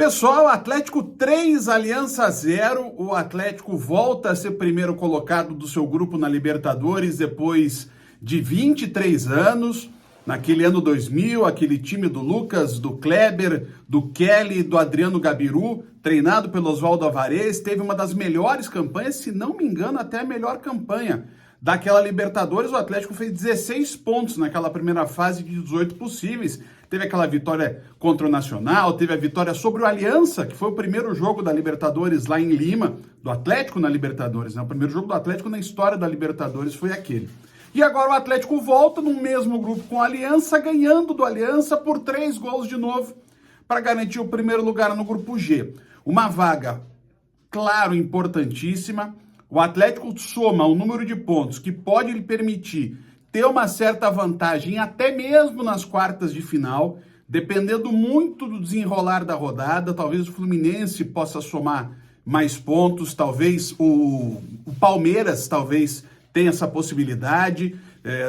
Pessoal, Atlético 3, Aliança 0. O Atlético volta a ser primeiro colocado do seu grupo na Libertadores depois de 23 anos. Naquele ano 2000, aquele time do Lucas, do Kleber, do Kelly, do Adriano Gabiru, treinado pelo Oswaldo Alvarez, teve uma das melhores campanhas, se não me engano, até a melhor campanha daquela Libertadores. O Atlético fez 16 pontos naquela primeira fase de 18 possíveis. Teve aquela vitória contra o Nacional, teve a vitória sobre o Aliança, que foi o primeiro jogo da Libertadores lá em Lima, do Atlético na Libertadores, né? O primeiro jogo do Atlético na história da Libertadores foi aquele. E agora o Atlético volta no mesmo grupo com a Aliança, ganhando do Aliança por 3 gols de novo, para garantir o primeiro lugar no grupo G. Uma vaga, claro, importantíssima. O Atlético soma o número de pontos que pode lhe permitir ter uma certa vantagem até mesmo nas quartas de final, dependendo muito do desenrolar da rodada. Talvez o Fluminense possa somar mais pontos, talvez o Palmeiras tenha essa possibilidade,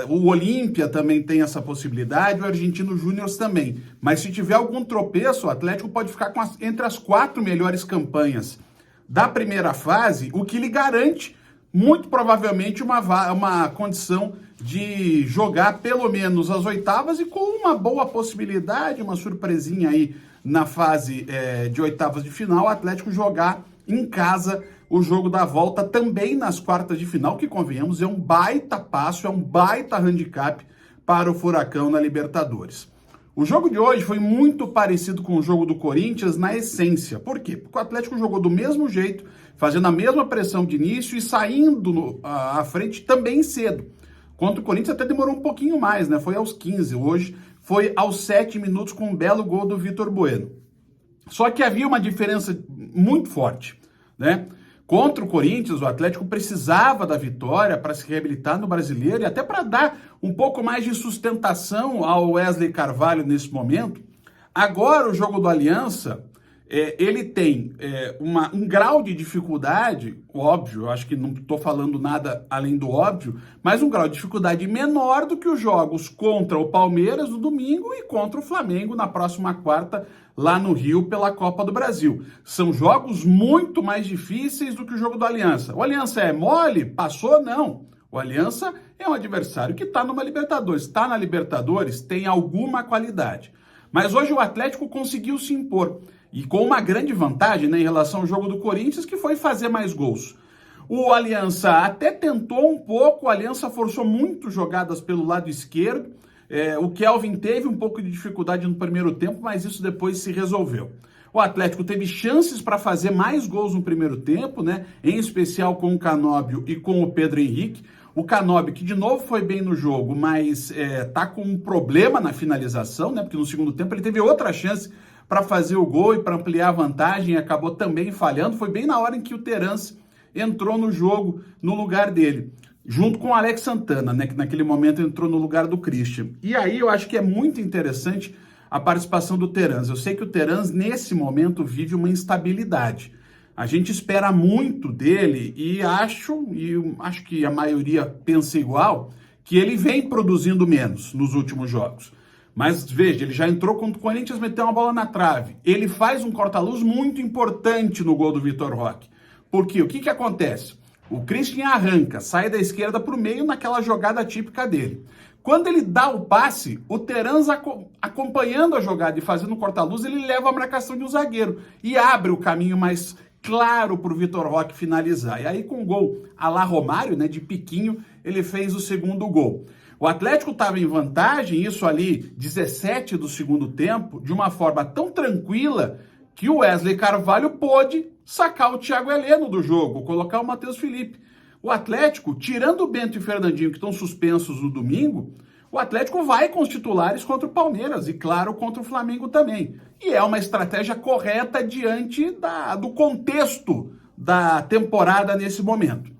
o Olímpia também tem essa possibilidade, o Argentino Júnior também. Mas se tiver algum tropeço, o Atlético pode ficar entre as 4 melhores campanhas da primeira fase, o que lhe garante, muito provavelmente, uma condição de jogar pelo menos as oitavas e com uma boa possibilidade, uma surpresinha aí na fase de oitavas de final, o Atlético jogar em casa o jogo da volta também nas quartas de final, que, convenhamos, é um baita passo, é um baita handicap para o Furacão na Libertadores. O jogo de hoje foi muito parecido com o jogo do Corinthians na essência. Por quê? Porque o Atlético jogou do mesmo jeito, fazendo a mesma pressão de início e saindo à frente também cedo. Contra o Corinthians até demorou um pouquinho mais, né? Foi aos 15, hoje foi aos 7 minutos com um belo gol do Vitor Bueno. Só que havia uma diferença muito forte, né? Contra o Corinthians, o Atlético precisava da vitória para se reabilitar no Brasileiro e até para dar um pouco mais de sustentação ao Wesley Carvalho nesse momento. Agora, o jogo do Aliança, ele tem um grau de dificuldade, óbvio, eu acho que não estou falando nada além do óbvio, mas um grau de dificuldade menor do que os jogos contra o Palmeiras no domingo e contra o Flamengo na próxima quarta, lá no Rio, pela Copa do Brasil. São jogos muito mais difíceis do que o jogo do Aliança. O Aliança é mole? Passou? Não. O Aliança é um adversário que está numa Libertadores. Está na Libertadores, tem alguma qualidade. Mas hoje o Atlético conseguiu se impor. E com uma grande vantagem, né, em relação ao jogo do Corinthians, que foi fazer mais gols. O Aliança até tentou um pouco, o Aliança forçou muito jogadas pelo lado esquerdo. O Kelvin teve um pouco de dificuldade no primeiro tempo, mas isso depois se resolveu. O Atlético teve chances para fazer mais gols no primeiro tempo, né? Em especial com o Canóbio e com o Pedro Henrique. O Canóbio, que de novo foi bem no jogo, mas tá com um problema na finalização, né? Porque no segundo tempo ele teve outra chance para fazer o gol e para ampliar a vantagem e acabou também falhando. Foi bem na hora em que o Terence entrou no jogo no lugar dele, junto com o Alex Santana, né, que naquele momento entrou no lugar do Christian. E aí eu acho que é muito interessante a participação do Terence. Eu sei que o Terence, nesse momento, vive uma instabilidade. A gente espera muito dele e acho que a maioria pensa igual, que ele vem produzindo menos nos últimos jogos. Mas veja, ele já entrou contra o Corinthians, meteu uma bola na trave. Ele faz um corta-luz muito importante no gol do Vitor Roque. Porque o que acontece? O Christian arranca, sai da esquerda para o meio naquela jogada típica dele. Quando ele dá o passe, o Terence, acompanhando a jogada e fazendo o corta-luz, ele leva a marcação de um zagueiro e abre o caminho mais claro para o Vitor Roque finalizar. E aí, com o gol à la Romário, né, de piquinho, ele fez o segundo gol. O Atlético estava em vantagem, isso ali, 17 do segundo tempo, de uma forma tão tranquila que o Wesley Carvalho pôde sacar o Thiago Heleno do jogo, colocar o Matheus Felipe. O Atlético, tirando o Bento e o Fernandinho, que estão suspensos no domingo, o Atlético vai com os titulares contra o Palmeiras e, claro, contra o Flamengo também. E é uma estratégia correta diante do contexto da temporada nesse momento.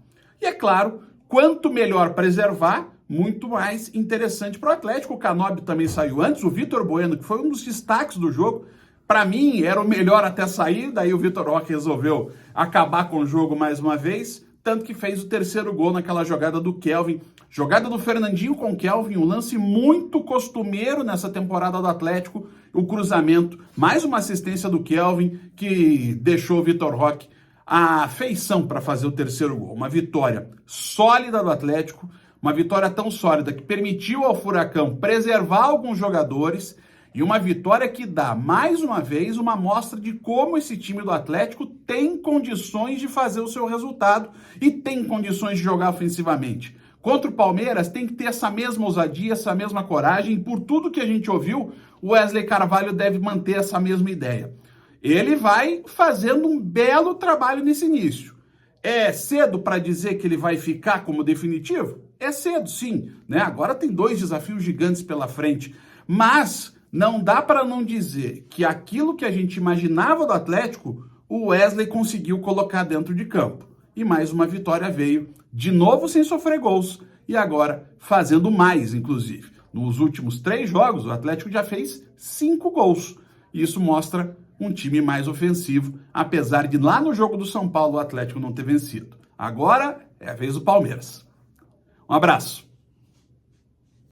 E, é claro, quanto melhor preservar, muito mais interessante para o Atlético. O Canóbio também saiu antes, o Vitor Bueno, que foi um dos destaques do jogo, para mim era o melhor até sair, daí o Vitor Roque resolveu acabar com o jogo mais uma vez, tanto que fez o terceiro gol naquela jogada do Kelvin, Jogada do Fernandinho com Kelvin, um lance muito costumeiro nessa temporada do Atlético, o cruzamento, mais uma assistência do Kelvin que deixou o Vitor Roque a feição para fazer o terceiro gol. Uma vitória sólida do Atlético, uma vitória tão sólida que permitiu ao Furacão preservar alguns jogadores e uma vitória que dá, mais uma vez, uma amostra de como esse time do Atlético tem condições de fazer o seu resultado e tem condições de jogar ofensivamente. Contra o Palmeiras tem que ter essa mesma ousadia, essa mesma coragem. Por tudo que a gente ouviu, o Wesley Carvalho deve manter essa mesma ideia. Ele vai fazendo um belo trabalho nesse início. É cedo para dizer que ele vai ficar como definitivo? É cedo, sim, né? Agora tem 2 desafios gigantes pela frente, mas não dá para não dizer que aquilo que a gente imaginava do Atlético, o Wesley conseguiu colocar dentro de campo. E mais uma vitória veio, de novo sem sofrer gols, e agora fazendo mais, inclusive. Nos últimos 3 jogos, o Atlético já fez 5 gols. Isso mostra um time mais ofensivo, apesar de lá no jogo do São Paulo o Atlético não ter vencido. Agora é a vez do Palmeiras. Um abraço.